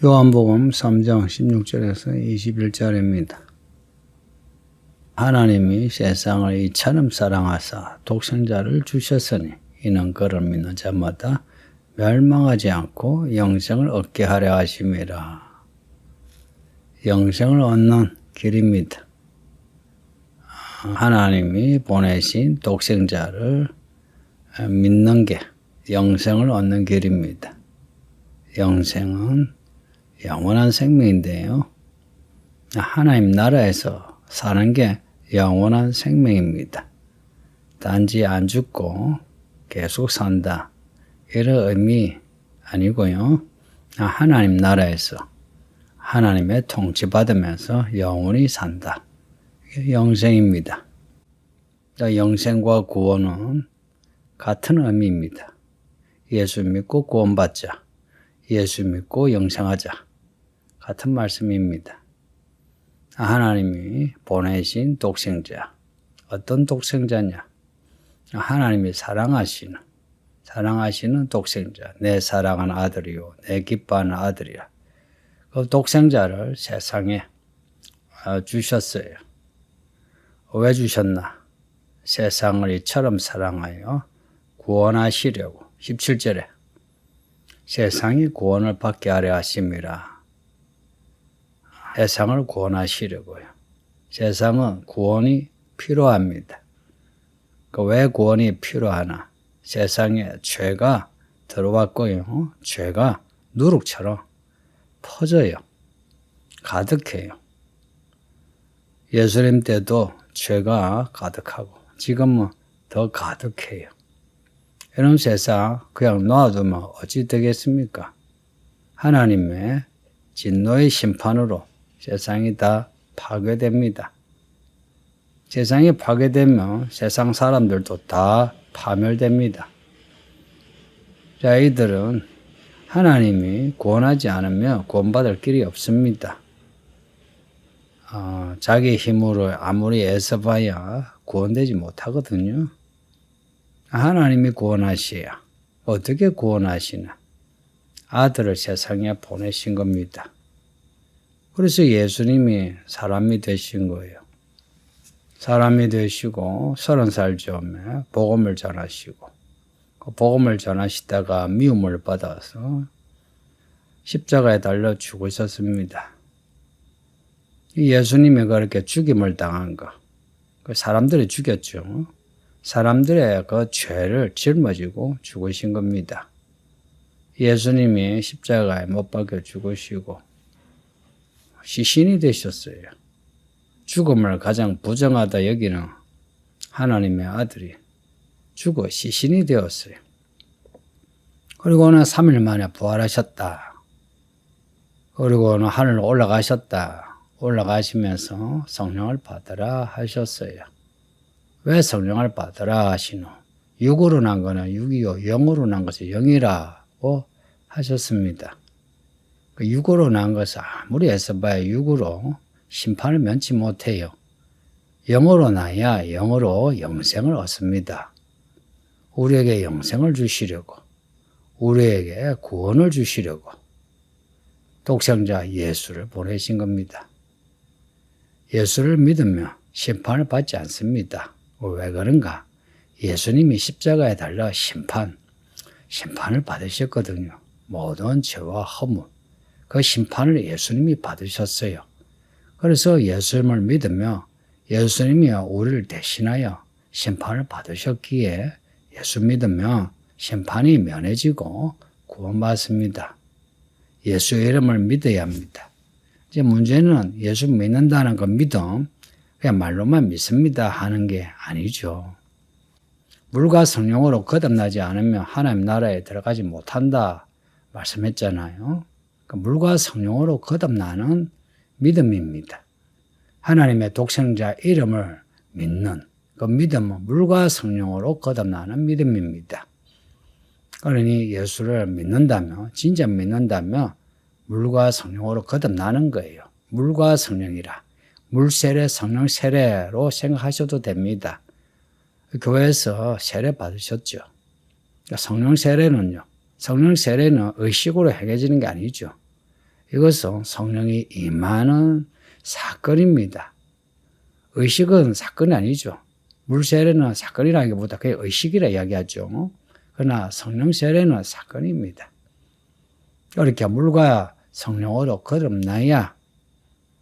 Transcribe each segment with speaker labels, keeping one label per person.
Speaker 1: 요한복음 3장 16절에서 21절입니다. 하나님이 세상을 이처럼 사랑하사 독생자를 주셨으니 이는 그를 믿는 자마다 멸망하지 않고 영생을 얻게 하려 하심이라. 영생을 얻는 길입니다. 하나님이 보내신 독생자를 믿는 게 영생을 얻는 길입니다. 영생은 영원한 생명인데요. 하나님 나라에서 사는 게 영원한 생명입니다. 단지 안 죽고 계속 산다, 이런 의미 아니고요. 하나님 나라에서 하나님의 통치받으면서 영원히 산다, 영생입니다. 영생과 구원은 같은 의미입니다. 예수 믿고 구원받자, 예수 믿고 영생하자, 같은 말씀입니다. 하나님이 보내신 독생자, 어떤 독생자냐? 하나님이 사랑하시는 독생자, 내 사랑하는 아들이요 내 기뻐하는 아들이라. 그 독생자를 세상에 주셨어요. 왜 주셨나? 세상을 이처럼 사랑하여 구원하시려고. 17절에 세상이 구원을 받게 하려 하심이라. 세상을 구원하시려고요. 세상은 구원이 필요합니다. 왜 구원이 필요하나? 세상에 죄가 들어왔고요. 죄가 누룩처럼 퍼져요. 가득해요. 예수님 때도 죄가 가득하고 지금은 더 가득해요. 이런 세상 그냥 놔두면 어찌 되겠습니까? 하나님의 진노의 심판으로 세상이 다 파괴됩니다. 세상이 파괴되면 세상 사람들도 다 파멸됩니다. 자, 이들은 하나님이 구원하지 않으면 구원받을 길이 없습니다. 자기 힘으로 아무리 애써봐야 구원되지 못하거든요. 하나님이 구원하셔야. 어떻게 구원하시나? 아들을 세상에 보내신 겁니다. 그래서 예수님이 사람이 되신 거예요. 사람이 되시고 30살 즈음에 복음을 전하시고, 그 복음을 전하시다가 미움을 받아서 십자가에 달려 죽으셨습니다. 예수님이 그렇게 죽임을 당한 거, 그 사람들이 죽였죠. 사람들의 그 죄를 짊어지고 죽으신 겁니다. 예수님이 십자가에 못 박혀 죽으시고 시신이 되셨어요. 죽음을 가장 부정하다 여기는 하나님의 아들이 죽어 시신이 되었어요. 그리고는 3일 만에 부활하셨다. 그리고는 하늘로 올라가셨다. 올라가시면서 성령을 받으라 하셨어요. 왜 성령을 받으라 하시노? 육으로 난 거는 육이요, 영으로 난 것은 영이라고 하셨습니다. 그 육으로 난 것은 아무리 애써봐야 육으로 심판을 면치 못해요. 영으로 나야 영으로 영생을 얻습니다. 우리에게 영생을 주시려고, 우리에게 구원을 주시려고 독생자 예수를 보내신 겁니다. 예수를 믿으면 심판을 받지 않습니다. 왜 그런가? 예수님이 십자가에 달려 심판을 받으셨거든요. 모든 죄와 허물, 그 심판을 예수님이 받으셨어요. 그래서 예수님을 믿으며 예수님이 우리를 대신하여 심판을 받으셨기에 예수 믿으면 심판이 면해지고 구원받습니다. 예수의 이름을 믿어야 합니다. 이제 문제는 예수 믿는다는 그 믿음, 그냥 말로만 믿습니다 하는 게 아니죠. 물과 성령으로 거듭나지 않으면 하나님 나라에 들어가지 못한다 말씀했잖아요. 물과 성령으로 거듭나는 믿음입니다. 하나님의 독생자 이름을 믿는 그 믿음은 물과 성령으로 거듭나는 믿음입니다. 그러니 예수를 믿는다면, 진짜 믿는다면 물과 성령으로 거듭나는 거예요. 물과 성령이라. 물 세례, 성령 세례로 생각하셔도 됩니다. 교회에서 세례 받으셨죠. 성령 세례는요, 성령 세례는 의식으로 행해지는 게 아니죠. 이것은 성령이 임하는 사건입니다. 의식은 사건이 아니죠. 물 세례는 사건이라기보다 그게 의식이라 이야기하죠. 그러나 성령 세례는 사건입니다. 이렇게 물과 성령으로 거듭나야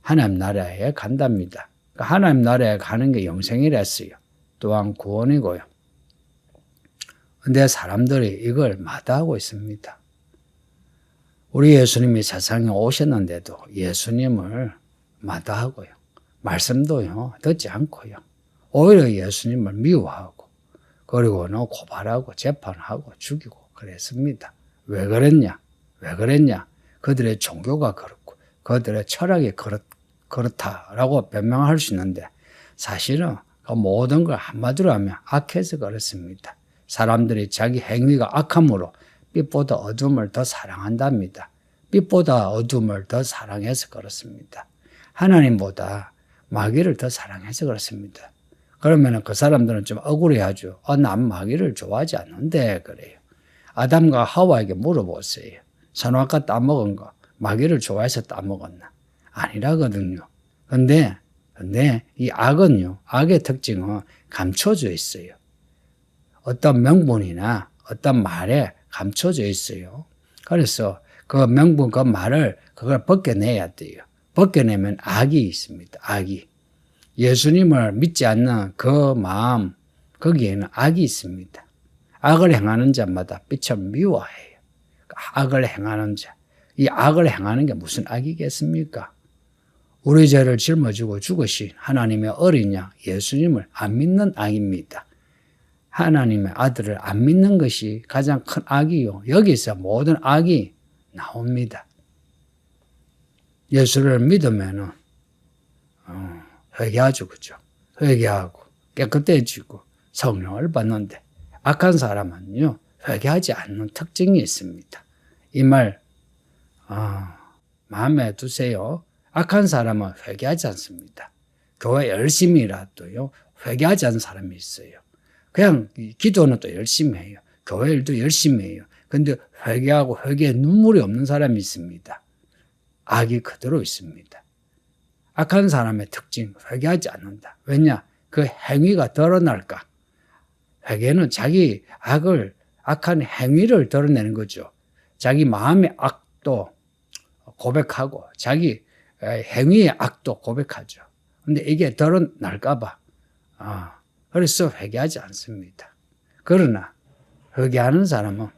Speaker 1: 하나님 나라에 간답니다. 하나님 나라에 가는 게 영생이랬어요. 또한 구원이고요. 근데 사람들이 이걸 마다하고 있습니다. 우리 예수님이 세상에 오셨는데도 예수님을 마다하고요. 말씀도요, 듣지 않고요. 오히려 예수님을 미워하고, 그리고는 고발하고, 재판하고, 죽이고, 그랬습니다. 왜 그랬냐? 그들의 종교가 그렇고, 그들의 철학이 그렇다라고 변명할 수 있는데, 사실은 그 모든 걸 한마디로 하면 악해서 그렇습니다. 사람들이 자기 행위가 악함으로 빛보다 어둠을 더 사랑한답니다. 빛보다 어둠을 더 사랑해서 그렇습니다. 하나님보다 마귀를 더 사랑해서 그렇습니다. 그러면 그 사람들은 좀 억울해하죠. 난 마귀를 좋아하지 않는데 그래요. 아담과 하와에게 물어보세요. 선악과 따먹은 거 마귀를 좋아해서 따먹었나? 아니라거든요. 근데 이 악은요, 악의 특징은 감춰져 있어요. 어떤 명분이나 어떤 말에 감춰져 있어요. 그래서 그 명분, 그 말을 그걸 벗겨내야 돼요. 벗겨내면 악이 있습니다. 악이. 예수님을 믿지 않는 그 마음, 거기에는 악이 있습니다. 악을 행하는 자마다 빛을 미워해요. 악을 행하는 자. 이 악을 행하는 게 무슨 악이겠습니까? 우리 죄를 짊어지고 죽으신 하나님의 어린 양 예수님을 안 믿는 악입니다. 하나님의 아들을 안 믿는 것이 가장 큰 악이요. 여기서 모든 악이 나옵니다. 예수를 믿으면은 회개하죠, 그죠? 회개하고 깨끗해지고 성령을 받는데 악한 사람은요 회개하지 않는 특징이 있습니다. 이 말 마음에 두세요. 악한 사람은 회개하지 않습니다. 교회 열심히라도요 회개하지 않는 사람이 있어요. 그냥 기도는 또 열심히 해요. 교회 일도 열심히 해요. 근데 회개하고 회개에 눈물이 없는 사람이 있습니다. 악이 그대로 있습니다. 악한 사람의 특징, 회개하지 않는다. 왜냐? 그 행위가 드러날까? 회개는 자기 악한 행위를 드러내는 거죠. 자기 마음의 악도 고백하고, 자기 행위의 악도 고백하죠. 근데 이게 드러날까봐. 그래서 회개하지 않습니다. 그러나, 회개하는 사람은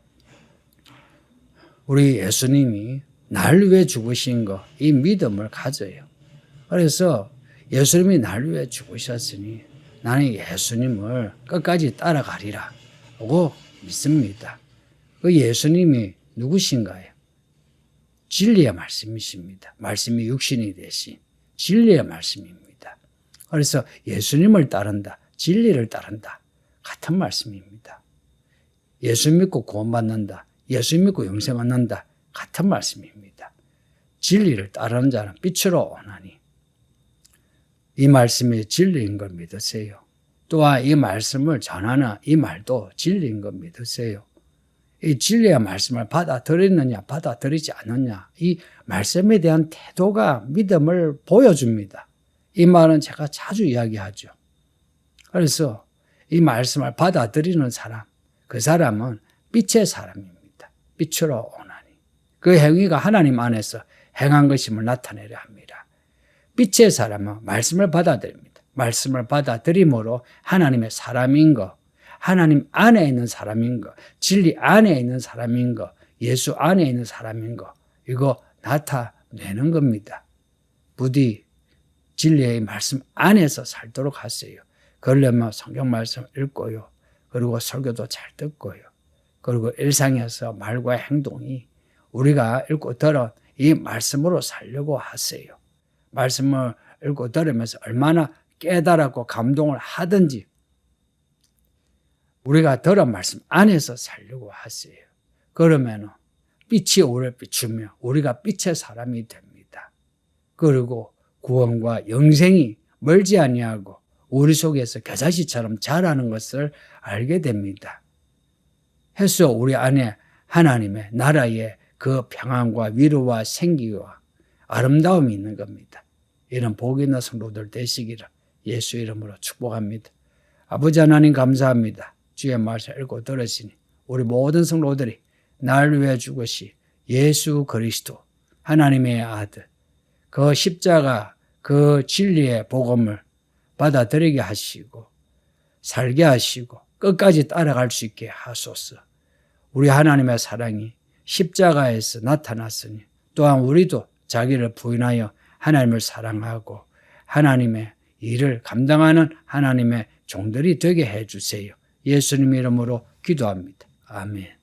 Speaker 1: 우리 예수님이 날 위해 죽으신 거, 이 믿음을 가져요. 그래서 예수님이 날 위해 죽으셨으니 나는 예수님을 끝까지 따라가리라 하고 믿습니다. 그 예수님이 누구신가요? 진리의 말씀이십니다. 말씀이 육신이 되신 진리의 말씀입니다. 그래서 예수님을 따른다, 진리를 따른다, 같은 말씀입니다. 예수 믿고 구원받는다, 예수 믿고 영생 얻는다, 같은 말씀입니다. 진리를 따르는 자는 빛으로 오나니 이 말씀이 진리인 걸 믿으세요. 또한 이 말씀을 전하는 이 말도 진리인 걸 믿으세요. 이 진리의 말씀을 받아들였느냐 받아들이지 않느냐 이 말씀에 대한 태도가 믿음을 보여줍니다. 이 말은 제가 자주 이야기하죠. 그래서 이 말씀을 받아들이는 사람, 그 사람은 빛의 사람입니다. 빛으로 오나니 그 행위가 하나님 안에서 행한 것임을 나타내려 합니다. 빛의 사람은 말씀을 받아들입니다. 말씀을 받아들임으로 하나님의 사람인 거, 하나님 안에 있는 사람인 거, 진리 안에 있는 사람인 거, 예수 안에 있는 사람인 거, 이거 나타내는 겁니다. 부디 진리의 말씀 안에서 살도록 하세요. 그러려면 성경 말씀 읽고요. 그리고 설교도 잘 듣고요. 그리고 일상에서 말과 행동이 우리가 읽고 들은 이 말씀으로 살려고 하세요. 말씀을 읽고 들으면서 얼마나 깨달았고 감동을 하든지 우리가 들은 말씀 안에서 살려고 하세요. 그러면 빛이 우리를 비추며 우리가 빛의 사람이 됩니다. 그리고 구원과 영생이 멀지 아니하고 우리 속에서 겨자씨처럼 자라는 것을 알게 됩니다. 해서 우리 안에 하나님의 나라의 그 평안과 위로와 생기와 아름다움이 있는 겁니다. 이런 복 있는 성도들 되시기를 예수 이름으로 축복합니다. 아버지 하나님 감사합니다. 주의 말씀 읽고 들으시니 우리 모든 성도들이 나를 위해 죽으시 예수 그리스도 하나님의 아들 그 십자가 그 진리의 복음을 받아들이게 하시고 살게 하시고 끝까지 따라갈 수 있게 하소서. 우리 하나님의 사랑이 십자가에서 나타났으니 또한 우리도 자기를 부인하여 하나님을 사랑하고 하나님의 일을 감당하는 하나님의 종들이 되게 해주세요. 예수님 이름으로 기도합니다. 아멘.